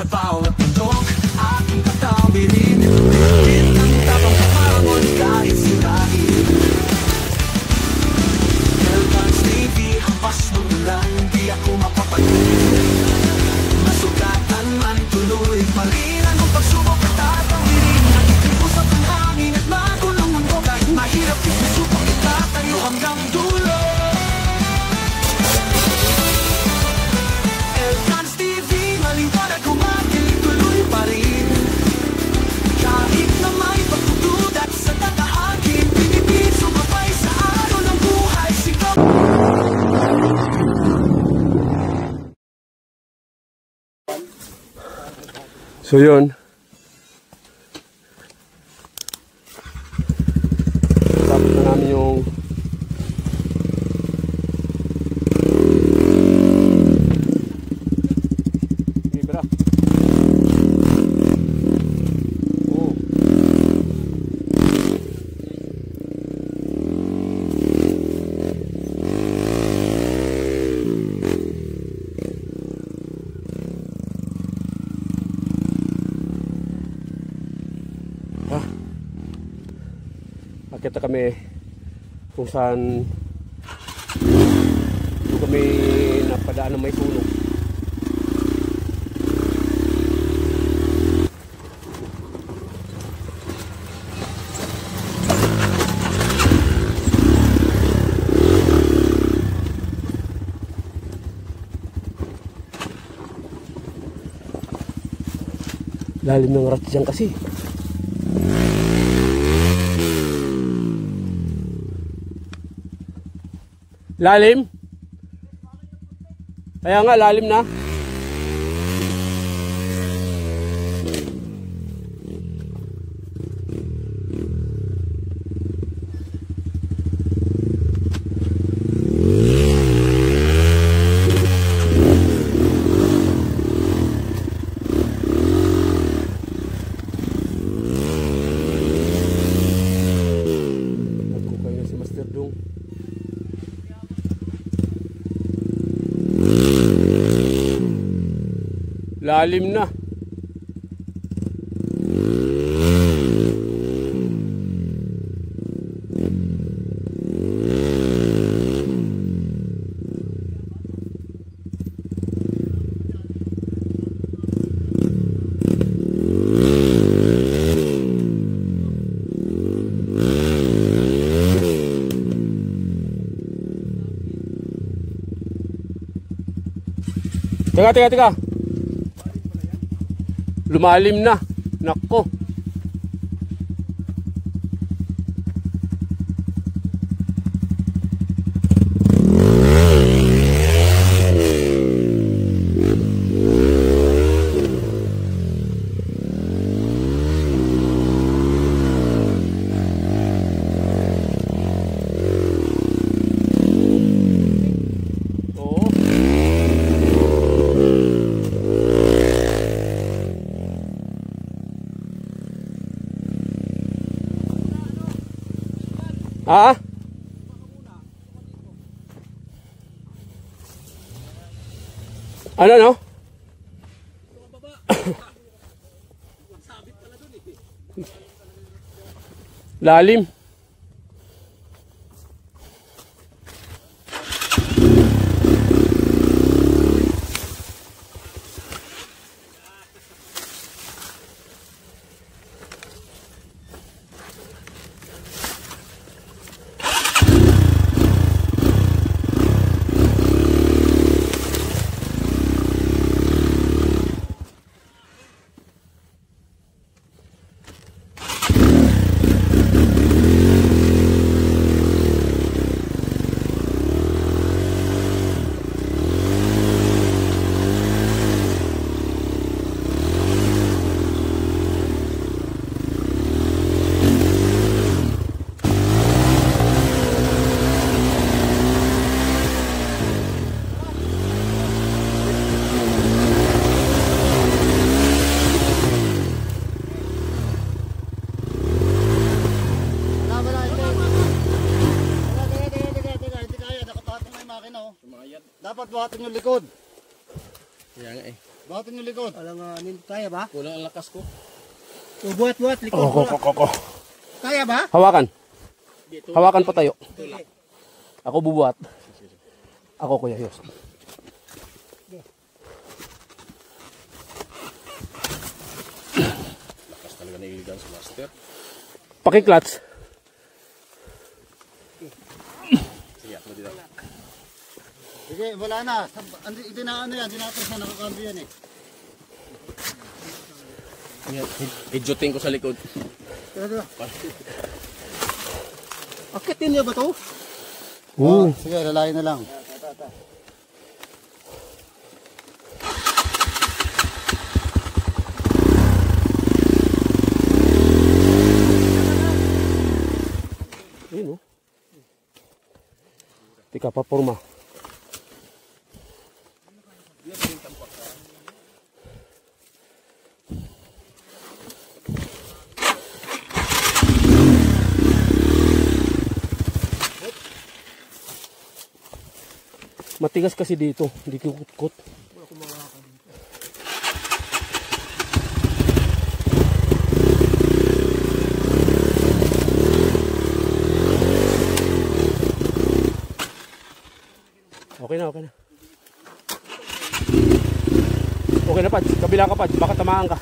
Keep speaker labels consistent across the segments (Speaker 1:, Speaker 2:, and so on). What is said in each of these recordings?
Speaker 1: Sa bawat tundok, aking katawirin. Rin ang tapang kapangon kahit sirain. Elvans TV, hampas ng ulan, di ako mapapagod. Masugatan man, tuloy pa rin ang pagsubok at tatawirin. Nagkikipusap ang hangin at magulong mundo. Kahit mahirap, isusubok kita tayo hanggang dulo. Elvans TV, maliwanag kumakilig, tuloy pa rin. Kahit na may pagdududa sa tatahagin, pinipit sumabay sa araw ng buhay. Sigaw.
Speaker 2: So yun, tapos na namin yung libra. Oh. Nakita kami kung saan doon kami napadaan ng may sunog. Lalim ng rat dyan kasi. Lalim? Kaya nga, lalim na. Nagkukay na si Master Dong. Lalim na. Teka. Lumalim na. Nako. Ah? Ano no? Lalim.
Speaker 3: Dapat buhatin yung likod.
Speaker 2: Kaya nga eh.
Speaker 3: Buhatin yung likod.
Speaker 4: Alanganin, kaya ba?
Speaker 3: Kulang ang lakas ko.
Speaker 4: Buhat, likod. Kaya ba?
Speaker 2: Hawakan. Hawakan pa tayo. Ako bubuhat. Ako Kuya Yos.
Speaker 3: Lakas talaga na iligan sa master.
Speaker 2: Paki-clutch.
Speaker 3: Sige, ako dito.
Speaker 4: Sige, wala na. Hindi na ano yan, hindi natin sa nakakambyo yan eh.
Speaker 3: Idjutin ko sa likod.
Speaker 4: Akitin niya ba to?
Speaker 2: Oo.
Speaker 4: Sige, lalayin na lang.
Speaker 2: Ayun, oh. Tika pa forma. Matigas kasi dito, hindi kukut-kut. Okay na, okay na. Okay na, Pads. Kabila ka, Pads. Baka tamaan ka.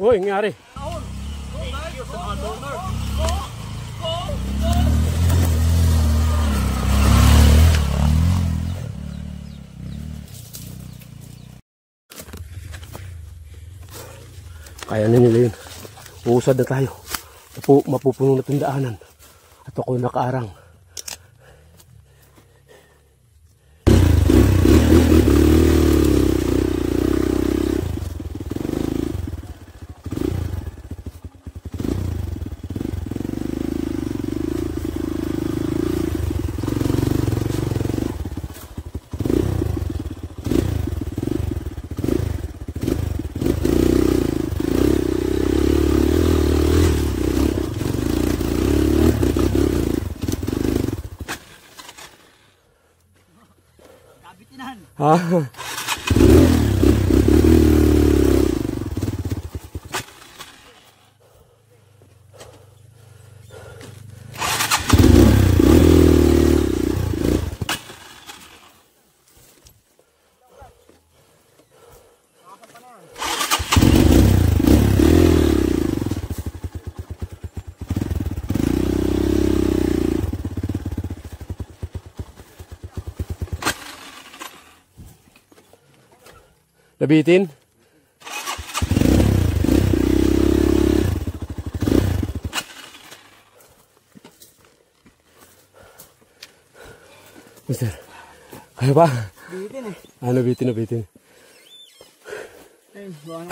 Speaker 2: Uy, nangyari. Kaya na nila yun. Uusad na tayo. Mapupuno na itong daanan. At ako nakaarang. Ha? Labitin. Mister, kaya ba?
Speaker 4: Bitin eh.
Speaker 2: Ano bitin?
Speaker 4: Ayun, buwan.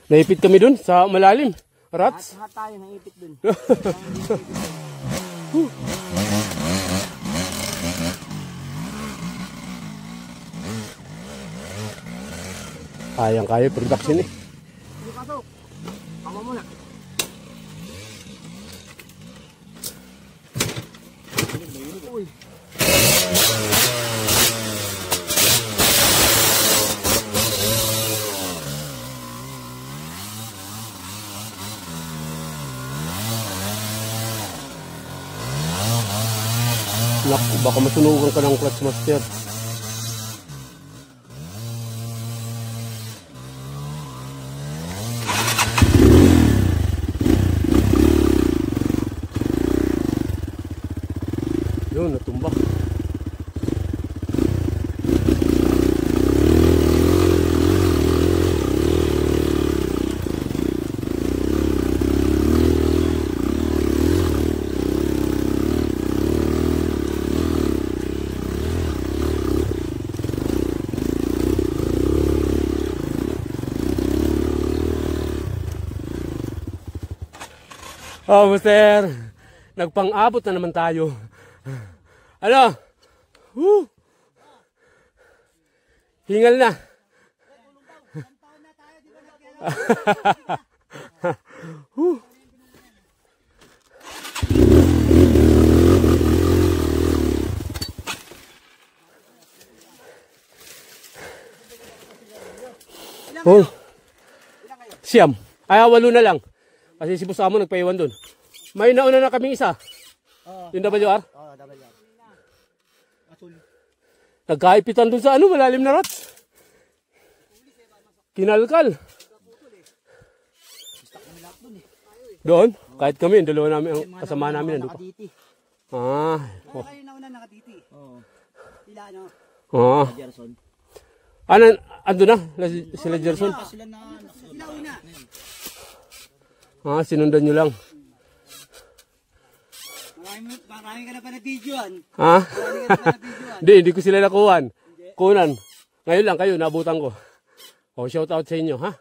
Speaker 2: Naipit kami dun sa malalim. Rats.
Speaker 4: Lahat tayo naipit dun.
Speaker 2: Kaya production eh.
Speaker 4: Hindi pasok. Kama muna. Uy.
Speaker 2: Naku, baka masunugan ka ng clutch master. Yun, natumba. Oh, Master. Nagpang-abot na naman tayo. Ano? Hingal na. Oh. Siyam. Ay, 8 na lang. Kasi si Boss Amo nagpaiwan dun. May nauna na kaming isa. Yung WR?
Speaker 4: Oo, double yan.
Speaker 2: Nagkaipitan dun sa ano, malalim na rats. Kinalkal. Doon? Kahit kami, yung dalawa namin, ang kasama namin nandun pa. Ah. Oh.
Speaker 5: Kayo nauna nakatiti. Oo. Sila ano?
Speaker 2: Oh.
Speaker 4: Gerson.
Speaker 2: Ano, ando na? Sila Gerson?
Speaker 5: Sila una.
Speaker 2: Ah, sinundan nyo lang.
Speaker 5: Marami ka na pa na videoan.
Speaker 2: Ha?
Speaker 5: Marami ka na pa na videoan.
Speaker 2: Hindi ko sila nakuhan. Kunan. Ngayon lang kayo, nabutan ko. O, shout out sa inyo, ha?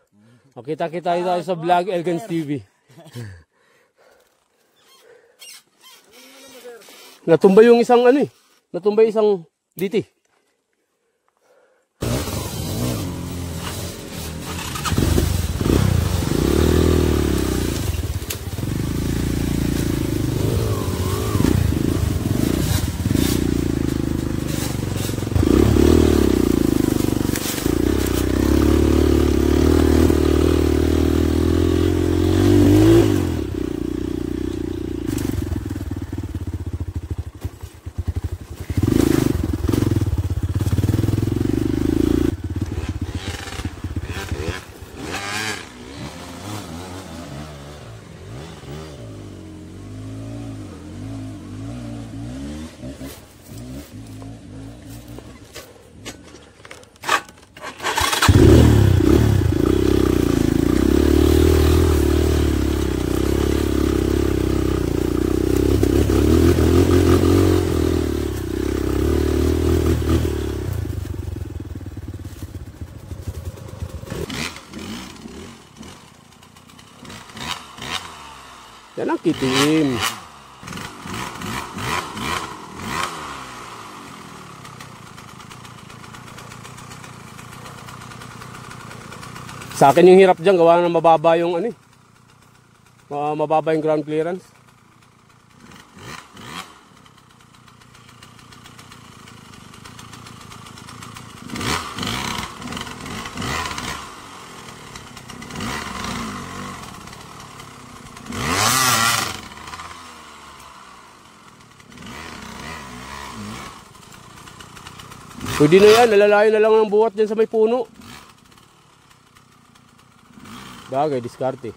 Speaker 2: O, kita-kita tayo sa vlog Elgans TV. Natumba yung isang ano eh. Natumba yung isang DT. Yan ang kitim. Sa akin yung hirap dyan, gawa ng mababa yung ano eh. Mababa yung ground clearance. Pwede na yan, nalalayo na lang ng buhat dyan sa may puno. Bagay, diskarte.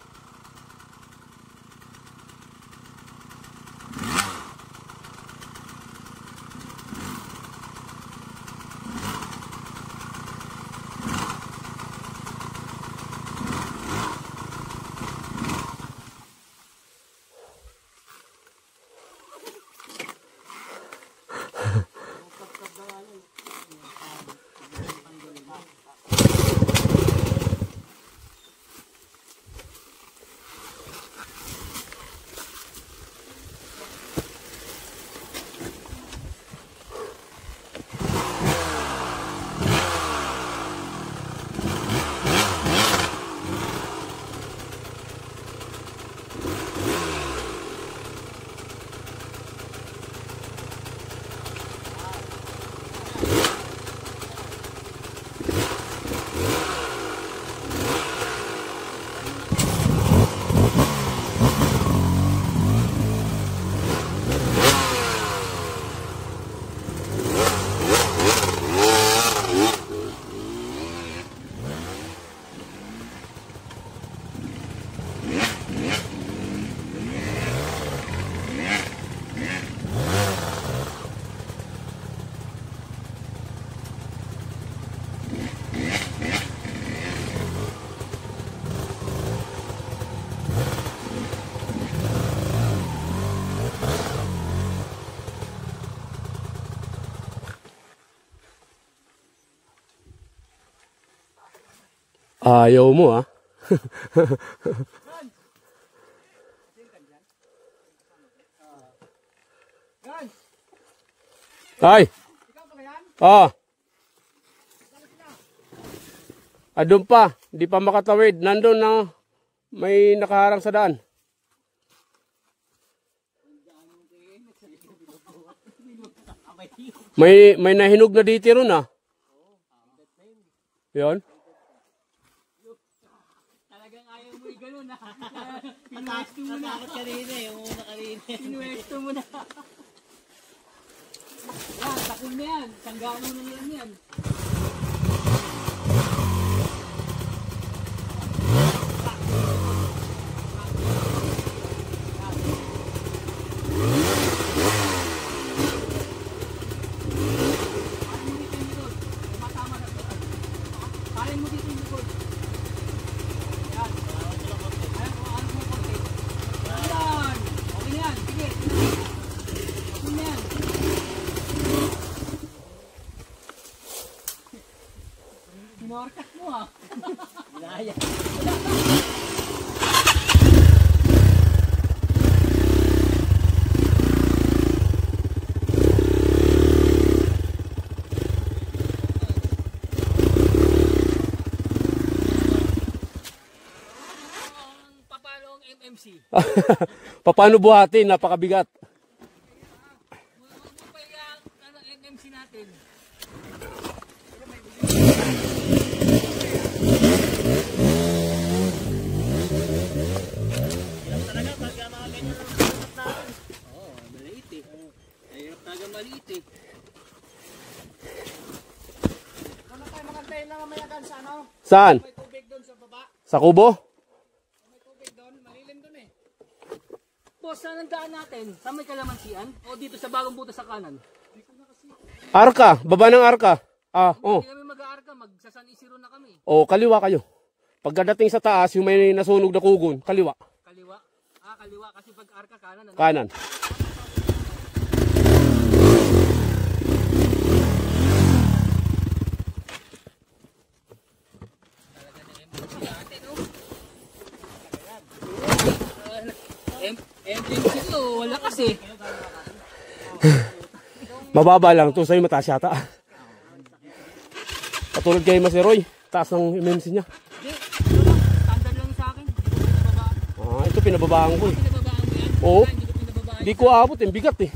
Speaker 2: Ayaw mo ah. Ay. Ah. Doon pa, hindi pa makatawid. Nandun na may nakaharang sa daan. May nahinog na dito ron ah. Yun.
Speaker 5: Talagang ayaw mo i-gano'n na. Pinuwesto mo na. Kanina, yung una kanina. Pinuwesto mo na. Yan, takul na yan. Sanggano na yan yan. Kain mo dito yung likod. Yan. Ayan, kung ano mo konti. Yan. Okay na yan. Sige. Okay na yan. Sinorkat mo ah. Bilaya. MMC.
Speaker 2: Paano buhatin? Napakabigat.
Speaker 5: Ano MMC natin? Talaga pagka mga ganyan ang susunod natin. Oo, maliit eh. Mahirap talaga maliit eh. Ano tayo makantayin lang mamaya kan sa ano?
Speaker 2: Saan?
Speaker 5: May tubig doon sa baba.
Speaker 2: Sa kubo?
Speaker 5: Boss, saan ang daan natin? Saan may kalamansian? O dito sa bagong butas sa kanan?
Speaker 2: Arka. Baba ng arka.
Speaker 5: Hindi kami mag-aarka, magsa-San Isidro na kami.
Speaker 2: Kaliwa kayo. Pagdating sa taas, yung may nasunog na kugon, kaliwa.
Speaker 5: Kaliwa? Kaliwa kasi pag-arka kanan. Ano?
Speaker 2: Kanan.
Speaker 5: MMC to, wala kasi.
Speaker 2: Mababa lang to, sa'yo mataas yata. Katulad kay Mas Roy, taas ng MMC niya.
Speaker 5: Hindi, standard lang sa akin. Hindi ko pinababaan.
Speaker 2: Ito pinababaan ko eh.
Speaker 5: Pinababaan mo yan?
Speaker 2: Oo.
Speaker 5: Hindi ko pinababaan.
Speaker 2: Hindi ko aabot, bigat eh.